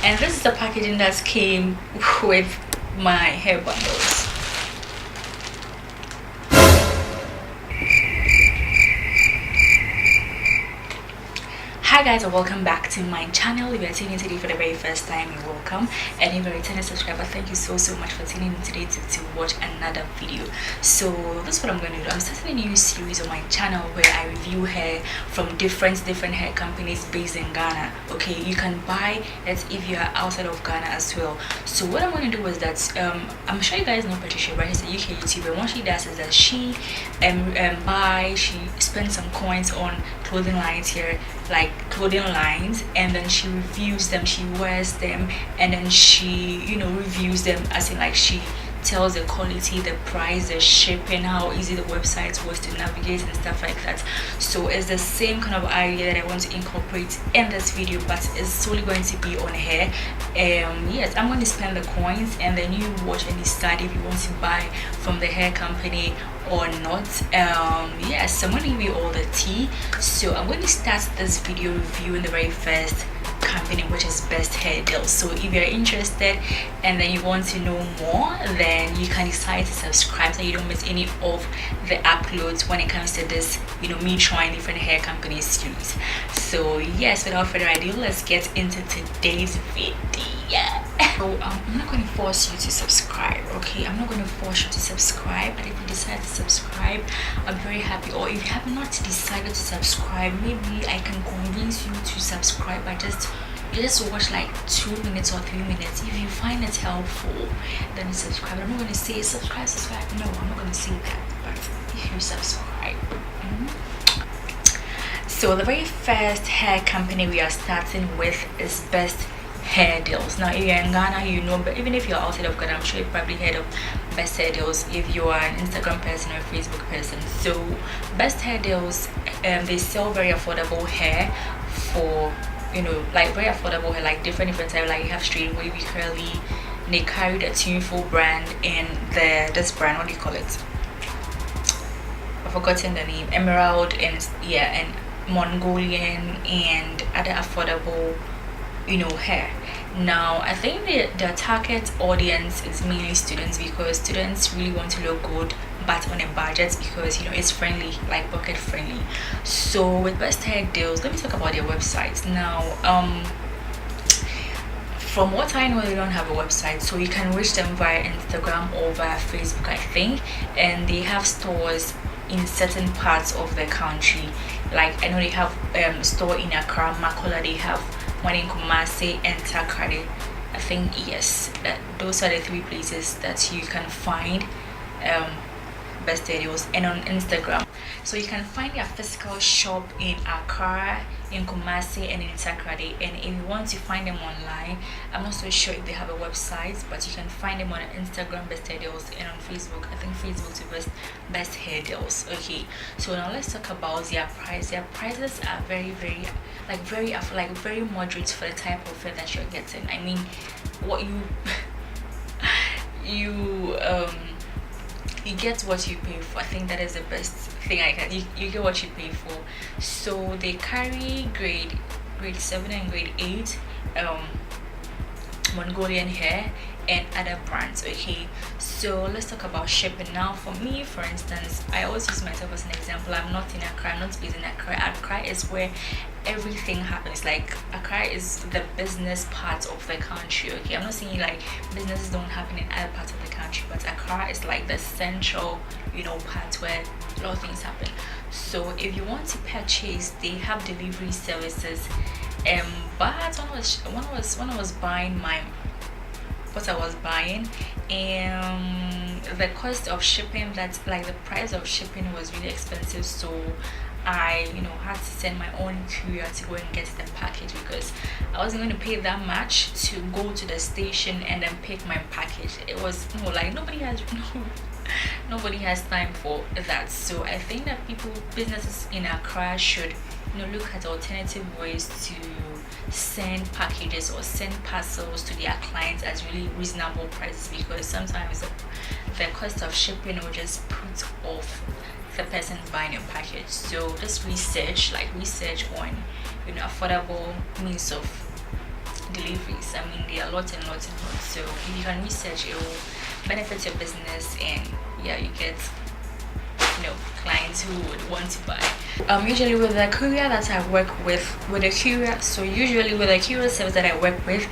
And this is the packaging that came with my hair bundles. Hi guys, and welcome back to my channel. If you're tuning in today for the very first time, you're welcome. And if you're a returning subscriber, thank you so much for tuning in today to watch another video. So this is what I'm going to do. I'm starting a new series on my channel where I review hair from different hair companies based in Ghana. Okay, you can buy it if you are outside of Ghana as well. So what I'm going to do is that I'm sure you guys know Patricia, right? She's a UK YouTuber. And what she does is that she spends some coins on clothing lines here, like clothing lines, and then she reviews them, she wears them, and then she reviews them, as in like she tells the quality, the price, the shipping, how easy the website was to navigate and stuff like that. So it's the same kind of idea that I want to incorporate in this video, but it's solely going to be on hair. Yes, I'm going to spend the coins, and then you watch and decide if you want to buy from the hair company or not. Yes, I'm going to give you all the tea. So I'm going to start this video reviewing the very first company, which is Best Hair Deals. So if you're interested and then you want to know more, then you can decide to subscribe so you don't miss any of the uploads when it comes to this me trying different hair companies series. So yes, without further ado, let's get into today's video. So I'm not going to force you to subscribe, okay? I'm not going to force you to subscribe, but if you decide to subscribe, I'm very happy. Or if you have not decided to subscribe, maybe I can convince you to subscribe by just watch like 2 minutes or 3 minutes. If you find it helpful, then subscribe. I'm not going to say subscribe. No, I'm not going to say that. But if you subscribe. So the very first hair company we are starting with is Best Hair Deals. Now if you're in Ghana, you know, but even if you're outside of Ghana, I'm sure you've probably heard of Best Hair Deals if you are an Instagram person or a Facebook person. So Best Hair Deals, they sell very affordable hair for like very affordable hair, like different types. Like you have straight, wavy, curly. They carry the Tuneful brand and this brand, what do you call it? I've forgotten the name. Emerald and Mongolian and other affordable hair. Now I think the target audience is mainly students, because students really want to look good but on a budget, because it's friendly, like pocket friendly. So with Best Hair Deals, let me talk about their website now. From what I know, they don't have a website, so you can reach them via Instagram or via Facebook, I think. And they have stores in certain parts of the country. Like I know they have a store in Accra, Makola, they have one in Kumasi and Takrady. I think yes, those are the 3 places that you can find Best Hair Deals. And on Instagram, so you can find their physical shop in Accra, in Kumasi, and in Takrady. And if you want to find them online, I'm not so sure if they have a website, but you can find them on Instagram, Best Hair Deals, and on Facebook, I think Facebook to Best Hair Deals. Okay, so now let's talk about their price. Their prices are very moderate for the type of hair that you're getting. I mean, what you get what you pay for. I think that is the best thing I can. You get what you pay for. So they carry grade 7 and grade 8 Mongolian hair and other brands. Okay, so let's talk about shipping now. For me, for instance, I always use myself as an example. I'm not in Accra, I'm not based in Accra. Accra is where everything happens. Like Accra is the business part of the country. Okay, I'm not saying like businesses don't happen in other parts of the country, but Accra is like the central part where a lot of things happen. So if you want to purchase, they have delivery services. But when I was buying what I was buying, and the cost of shipping, that's like the price of shipping was really expensive. So I had to send my own courier to go and get the package, because I wasn't going to pay that much to go to the station and then pick my package. It was nobody has time for that. So I think that businesses in Accra should look at alternative ways to send packages or send parcels to their clients at really reasonable prices, because sometimes the cost of shipping will just put off the person buying a package. So just research on affordable means of deliveries. I mean, there are lots and lots and lots. So if you can research, it will benefit your business, and yeah, you get clients who would want to buy. Usually with the courier that I work with a courier, so usually with a courier service that I work with,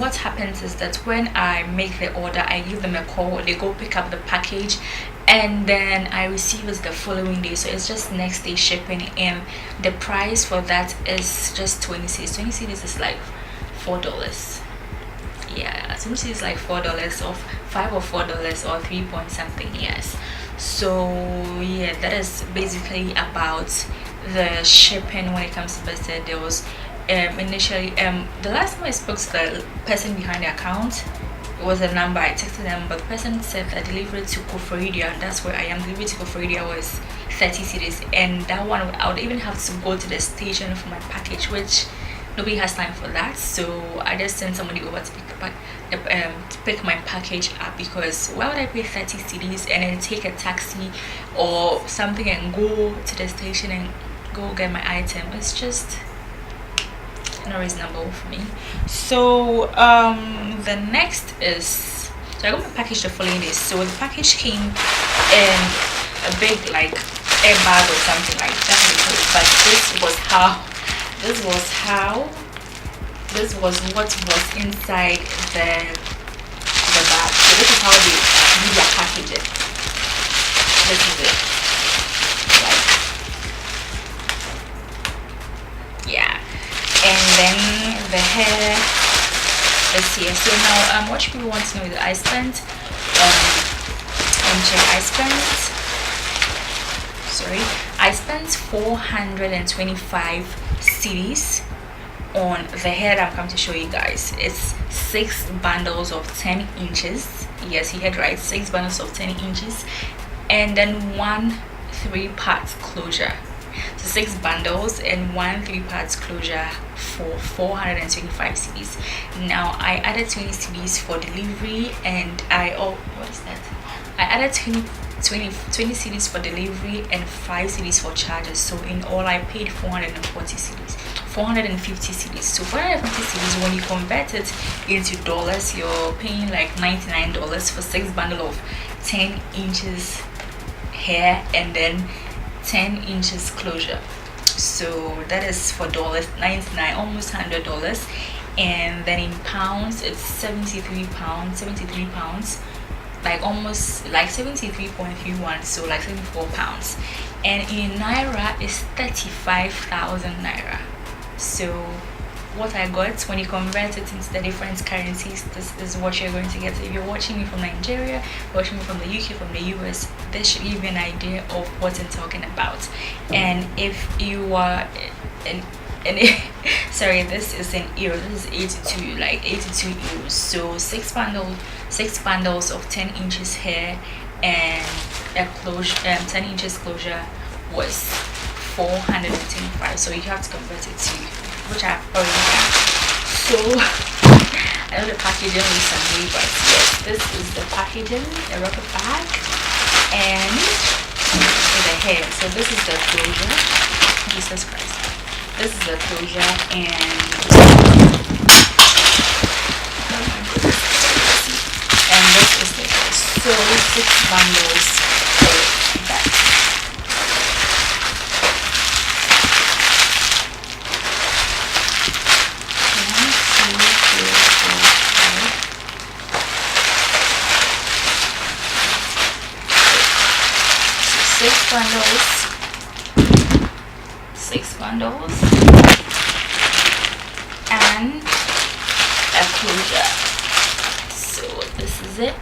what happens is that when I make the order, I give them a call, they go pick up the package, and then I receive it the following day. So it's just next day shipping, and the price for that is just 20 cedis. 20 cedis is like $4. Yeah, 20 cedis is like $4, or $5 or $4 or 3 point something. Yes. So yeah, that is basically about the shipping when it comes to best deals. Initially, the last time I spoke to the person behind the account, it was a number. I texted them, but the person said that delivery to Koforidia, and that's where I am. Delivery to Koforidia was 30 cedis, and that one I would even have to go to the station for my package, which nobody has time for that. So I just sent somebody over to pick my package up, because why would I pay 30 cedis and then take a taxi or something and go to the station and go get my item? It's just not reasonable for me. So the next is, so I got my package the following day. So the package came in a big like air bag or something like that, but this was what was inside the bag. So this is how they do their packages. This is it. Like, yeah. And then the hair is here. So now what people want to know is that I spent I spent 425 cedis on the hair that I'm coming to show you guys. It's 6 bundles of 10 inches. Yes, you heard right, 6 bundles of 10 inches, and then 1 3-part closure. So 6 bundles and 1 3-part closure for 425 cedis. Now I added 20 cedis for delivery, and I added 20 cedis for delivery and 5 cedis for charges. So in all I paid 440 cedis. 450 cedis. So 450 cedis, when you convert it into dollars, you're paying like $99 for 6 bundle of 10 inches hair and then 10 inches closure. So that is for $99, almost $100. And then in pounds, it's 73 pounds, like almost like 73.31, so like 74 pounds. And in Naira is 35,000 Naira. So what I got, when you convert it into the different currencies, this is what you're going to get. If you're watching me from Nigeria, watching me from the UK, from the US, this should give you an idea of what I'm talking about. And if you are sorry, this is in euros. This is 82 euros. So 6 bundles of 10 inches hair and a closure, 10 inches closure was 425. So you have to convert it to, which I've already done. So I know the packaging is some way, but yes, this is the packaging, a rubber bag, and the hair. So this is the closure. Jesus Christ. This is the closure, and this is the hair. So 6 bundles for that. Six bundles and a closure. So this is it.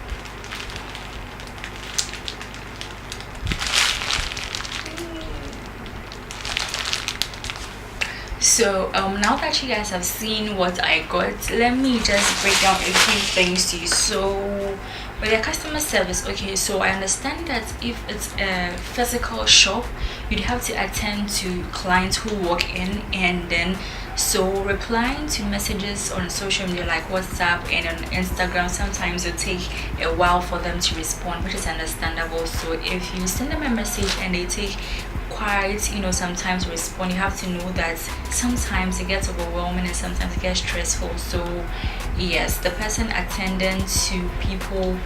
So now that you guys have seen what I got, let me just break down a few things to you. So with your customer service, okay, so I understand that if it's a physical shop, you'd have to attend to clients who walk in, and then so replying to messages on social media like WhatsApp and on Instagram, sometimes it take a while for them to respond, which is understandable. So if you send them a message and they take quite, you know, sometimes respond. You have to know that sometimes it gets overwhelming and sometimes it gets stressful. So yes, the person attending to people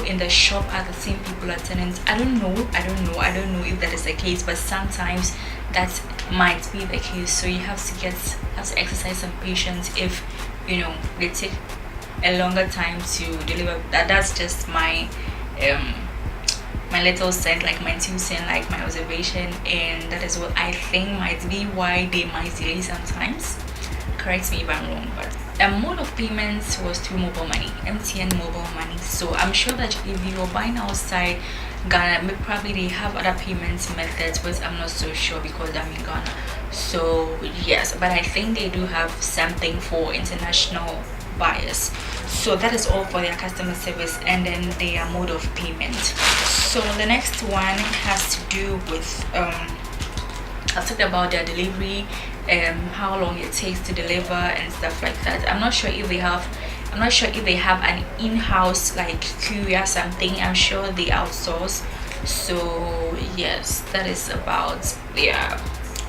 in the shop are the same people attending. I don't know if that is the case, but sometimes that might be the case. So you have to exercise some patience if, you know, they take a longer time to deliver. That's just my my little cent, like my 2 cents, like my observation, and that is what I think might be why they might delay sometimes. Correct me if I'm wrong, but a mode of payments was through mobile money, MTN mobile money. So I'm sure that if you are buying outside Ghana, probably they have other payments methods, but I'm not so sure because I'm in Ghana. So yes, but I think they do have something for international buyers. So that is all for their customer service and then their mode of payment. So the next one has to do with I've talked about their delivery, how long it takes to deliver and stuff like that. I'm not sure if they have an in-house like courier something. I'm sure they outsource. So yes, that is about their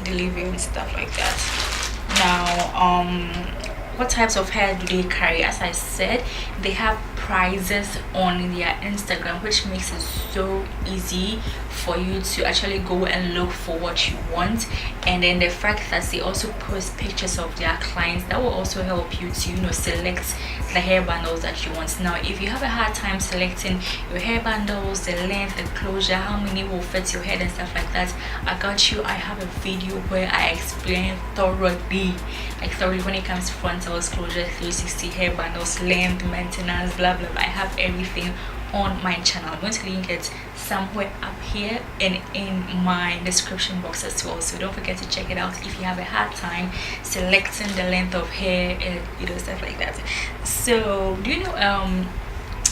delivery and stuff like that. Now what types of hair do they carry? As I said, they have prices on their Instagram, which makes it so easy for you to actually go and look for what you want. And then the fact that they also post pictures of their clients, that will also help you to, you know, select the hair bundles that you want. Now if you have a hard time selecting your hair bundles, the length, the closure, how many will fit your head and stuff like that, I got you. I have a video where I explain thoroughly when it comes to frontals, closure, 360, hair bundles, length, maintenance, blah blah blah. I have everything on my channel. I'm going to link it somewhere up here and in my description box as well, so don't forget to check it out if you have a hard time selecting the length of hair and, you know, stuff like that. So do you know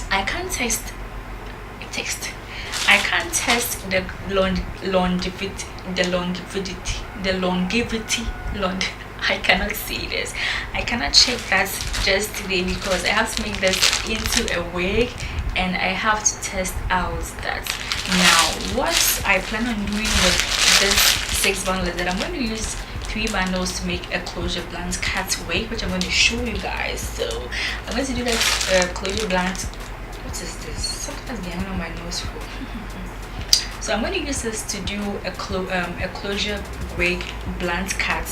I can't test the longevity. I cannot see this. I cannot check that just today because I have to make this into a wig and I have to test out that. Now what I plan on doing with this 6 bundles, that I'm going to use 3 bundles to make a closure blunt cut wig, which I'm going to show you guys. So I'm going to do that closure blunt. What is this? Something's behind on my nose for. So I'm going to use this to do a closure wig blunt cut.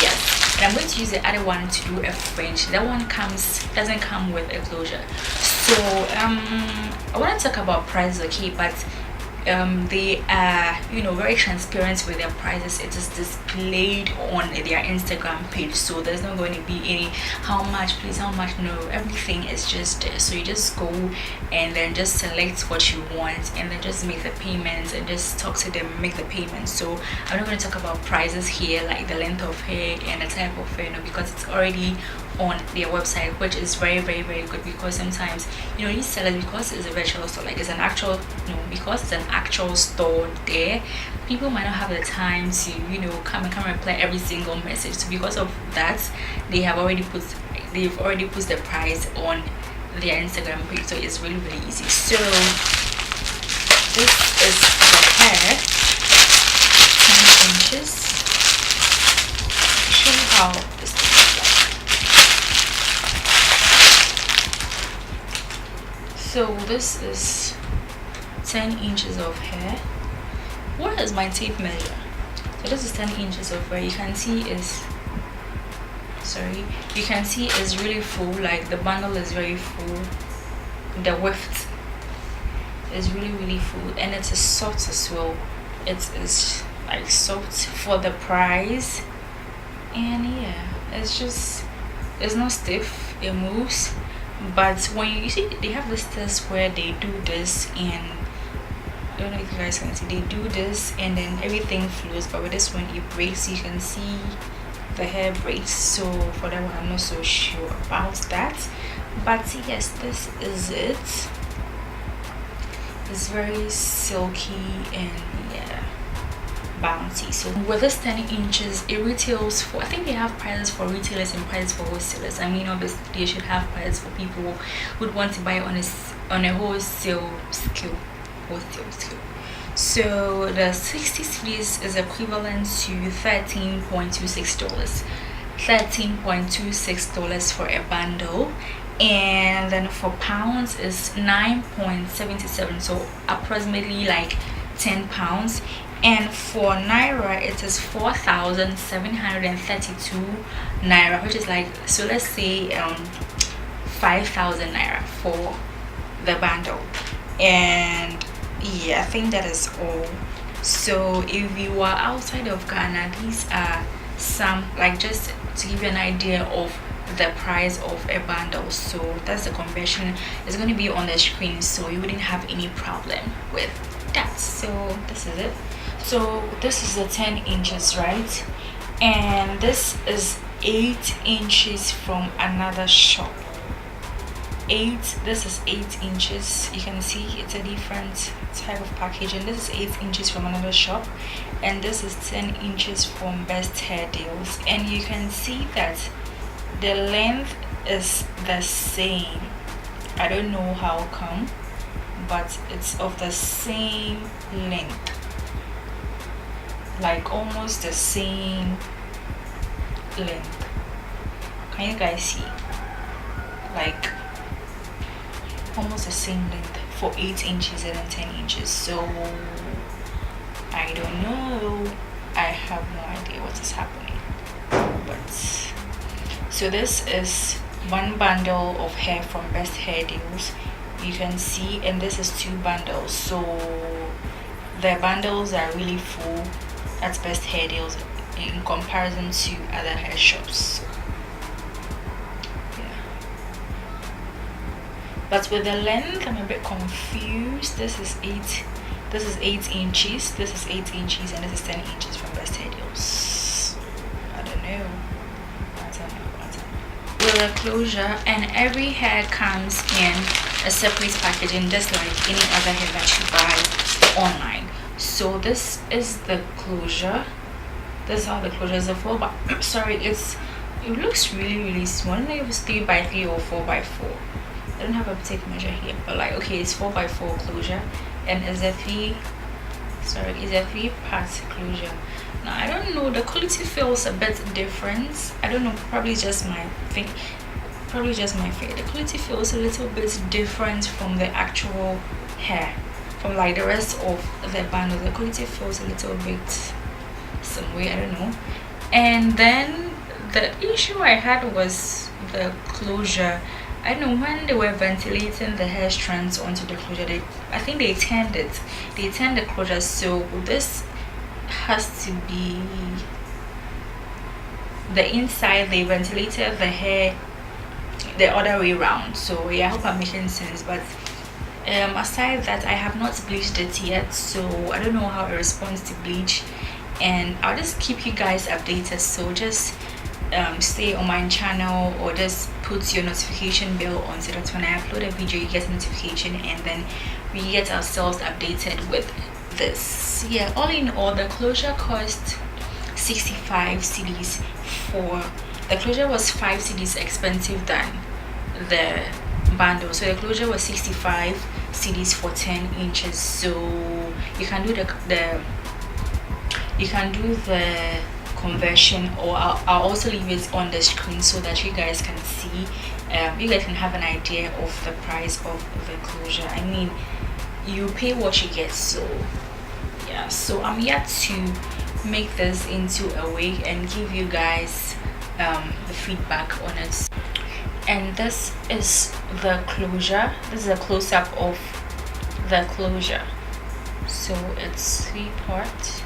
Yes, and I'm going to use the other one to do a fringe. That one doesn't come with a closure. So I want to talk about prices, okay, but they are, you know, very transparent with their prices. It is displayed on their Instagram page, so there's not going to be any how much, please, how much. No, everything is just there. So you just go and then just select what you want and then just make the payments and just talk to them, make the payments. So I'm not going to talk about prices here, like the length of hair and the type of hair, no, because it's already on their website, which is very good, because sometimes, you know, these sellers, because it's a virtual store, like it's an actual, because it's an actual store there, people might not have the time to, you know, come and reply every single message. So because of that, they've already put the price on their Instagram page, so it's really easy. So this is the hair, 10 inches. Show you how this looks like. So this is 10 inches of hair. What is my tape measure? So this is 10 inches of hair. You can see is really full, like the bundle is very full. The width is really full, and it is soft as well. It is like soft for the price, and yeah, it's not stiff, it moves. But when you see, they have this test where they do this, and I don't know if you guys can see, they do this and then everything flows, but with this one it breaks. You can see the hair breaks, so for that one I'm not so sure about that. But yes, this is it. It's very silky and yeah, bouncy. So with this 10 inches, it retails for, I think they have prices for retailers and prices for wholesalers. I mean, obviously they should have prices for people who would want to buy on a wholesale scale. So the 60 cedis is equivalent to $13.26. $13.26 for a bundle, and then for pounds is 9.77, so approximately like 10 pounds. And for naira it is 4,732 naira, which is like, so let's say 5,000 naira for the bundle. And yeah, I think that is all. So if you are outside of Ghana, these are some, like, just to give you an idea of the price of a bundle. So that's the conversion. It's going to be on the screen, so you wouldn't have any problem with that. So this is it. So this is the 10 inches, right? And this is 8 inches from another shop. This is 8 inches. You can see it's a different type of packaging. This is 8 inches from another shop, and this is 10 inches from Best Hair Deals. And you can see that the length is the same. I don't know how come, but it's of the same length, like almost the same length. Can you guys see? Like almost the same length for 8 inches and then 10 inches. So I don't know, I have no idea what is happening. But so this is one bundle of hair from Best Hair Deals, you can see, and this is 2 bundles. So the bundles are really full at Best Hair Deals in comparison to other hair shops. But with the length, I'm a bit confused. This is 8 inches, this is 8 inches, and this is 10 inches from Best Hair Deals. I don't know. With a closure, and every hair comes in a separate packaging, just like any other hair that you buy online. So this is the closure. This is how the closure is. A 4 by sorry, it looks really small. I don't know if it's 3 by 3 or 4 by 4. I don't have a tape measure here, but like, okay, it's 4 by 4 closure, and it's a 3-part closure. Now I don't know, the quality feels a bit different. I don't know, probably just my thing, the quality feels a little bit different from the actual hair, from like the rest of the bundle. The quality feels a little bit some way, I don't know. And then the issue I had was the closure. I don't know, when they were ventilating the hair strands onto the closure, I think they turned the closure, so this has to be the inside. They ventilated the hair the other way around. So yeah, I hope I'm making sense. But aside that, I have not bleached it yet, so I don't know how it responds to bleach, and I'll just keep you guys updated. So just stay on my channel, or just put your notification bell on so that when I upload a video you get a notification, and then we get ourselves updated with this. Yeah, all in all, the closure cost 65 cedis. For the closure was 5 cedis expensive than the bundle, so the closure was 65 cedis for 10 inches. So you can do the conversion, or I'll also leave it on the screen so that you guys can see, you guys can have an idea of the price of the closure. I mean, you pay what you get. So yeah, so I'm yet to make this into a wig and give you guys the feedback on it. And this is the closure. This is a close-up of the closure. So it's 3-part.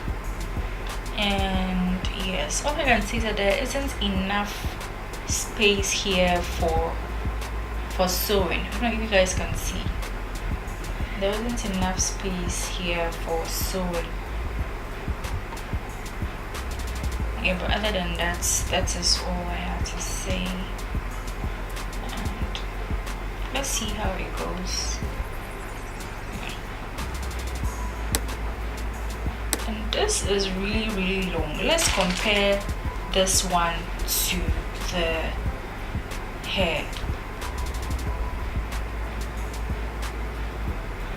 And yes, all I can see is that there isn't enough space here for sewing. I don't know if you guys can see, there isn't enough space here for sewing. Yeah, but other than that, that is all I have to say. And let's see how it goes. And this is really long. Let's compare this one to the hair.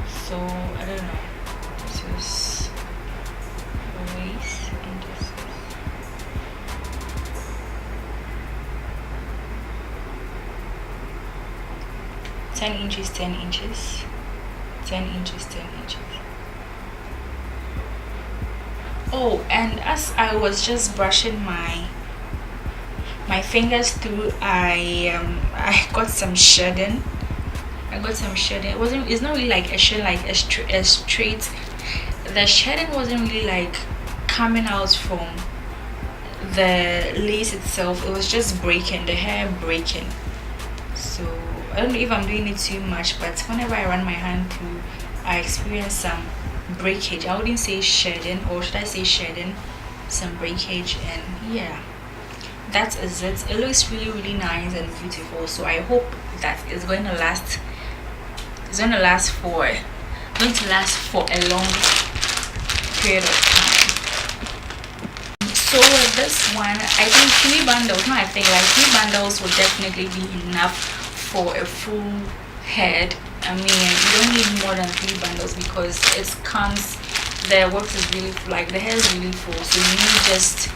So I don't know, this is 10 inches, 10 inches, 10 inches, 10 inches. Oh, and as I was just brushing my fingers through, I got some shedding. It wasn't. It's not really like a shed, like a straight. The shedding wasn't really like coming out from the lace itself. It was just breaking, the hair breaking. So I don't know if I'm doing it too much, but whenever I run my hand through, I experience some breakage. I wouldn't say shedding, or should I say shedding? Some breakage, and yeah, that is it. It looks really nice and beautiful. So I hope that it's going to last. It's going to last for a long period of time. So with this one, I think 3 bundles. No, I think like 3 bundles will definitely be enough for a full head. I mean, you don't need more than 3 bundles because it comes. The work is really like the hair is really full, so you need just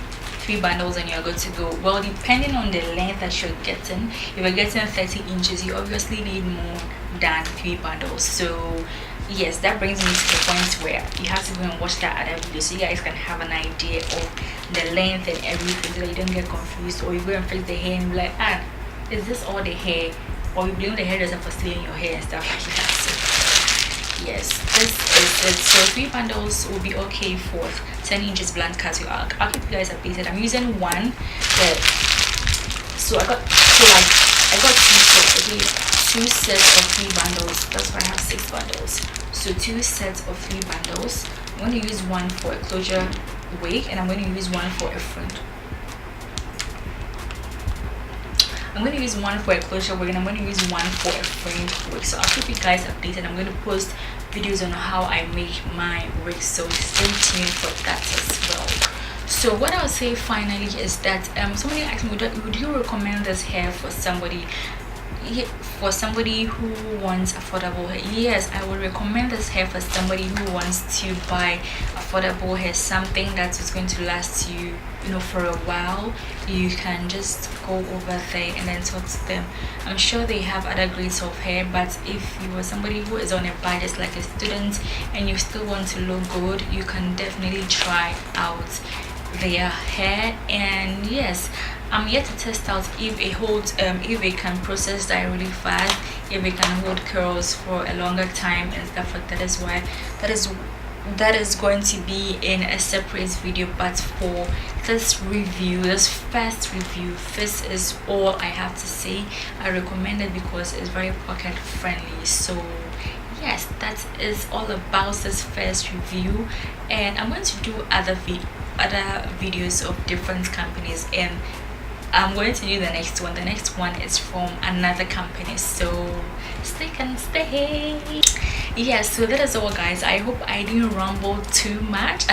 3 bundles and you're good to go. Well, depending on the length that you're getting, if you're getting 30 inches, you obviously need more than 3 bundles. So yes, that brings me to the point where you have to go and watch that other video so you guys can have an idea of the length and everything, so that you don't get confused, or you go and fix the hair and be like, is this all the hair, or you blame the hairdresser for stealing your hair and stuff like that. So yes, this is it. So 3 bundles will be okay for 10 inches blunt cut. I'll keep you guys updated. I'm using one that, so I got 2 sets of 3 bundles. That's why I have 6 bundles. So 2 sets of 3 bundles. I'm going to use one for a closure wig, and I'm going to use one for a front. I'm going to use one for a closure wig, and I'm going to use one for a fringe wig. So I'll keep you guys updated. I'm going to post videos on how I make my wig, so stay tuned for that as well. So what I'll say finally is that somebody asked me, would you recommend this hair for somebody who wants affordable hair? Yes, I would recommend this hair for somebody who wants to buy affordable hair, something that is going to last you, for a while. You can just go over there and then talk to them. I'm sure they have other grades of hair, but if you are somebody who is on a budget, like a student, and you still want to look good, you can definitely try out their hair. And yes, I'm yet to test out if it holds, if it can process dye really fast, if it can hold curls for a longer time and stuff like that. Is why that is going to be in a separate video. But for this review, this first review, this is all I have to say. I recommend it because it's very pocket friendly. So yes, that is all about this first review, and I'm going to do other videos of different companies, and I'm going to do the next one. The next one is from another company, so stay. Yeah, so that is all, guys. I hope I didn't ramble too much.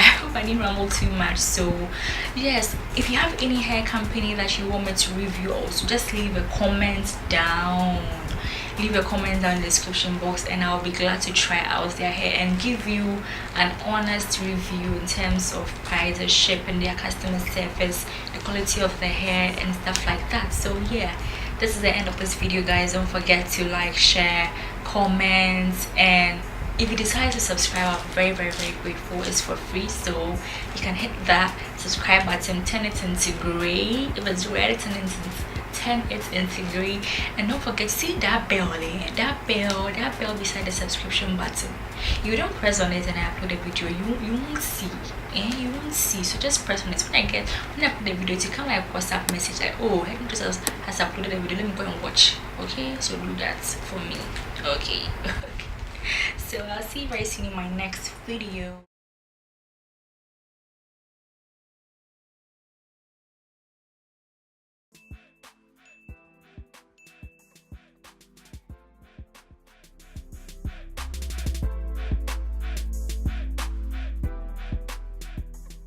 So yes, if you have any hair company that you want me to review, also just leave a comment down. Leave a comment down in the description box, and I'll be glad to try out their hair and give you an honest review in terms of prices, shipping, their customer service, the quality of the hair and stuff like that. So yeah, this is the end of this video, guys. Don't forget to like, share, comment, and if you decide to subscribe, I'm very grateful. It's for free, so you can hit that subscribe button, turn it into gray. If it's red, turn it into gray, and don't forget to see that bell, that bell beside the subscription button. You don't press on it and I upload a video, you won't see, you won't see. So just press on it. When I upload the video, it come like WhatsApp message like, oh, Headmistress has uploaded a video, let me go and watch. Okay, so do that for me. Okay. So I'll see you very soon in my next video.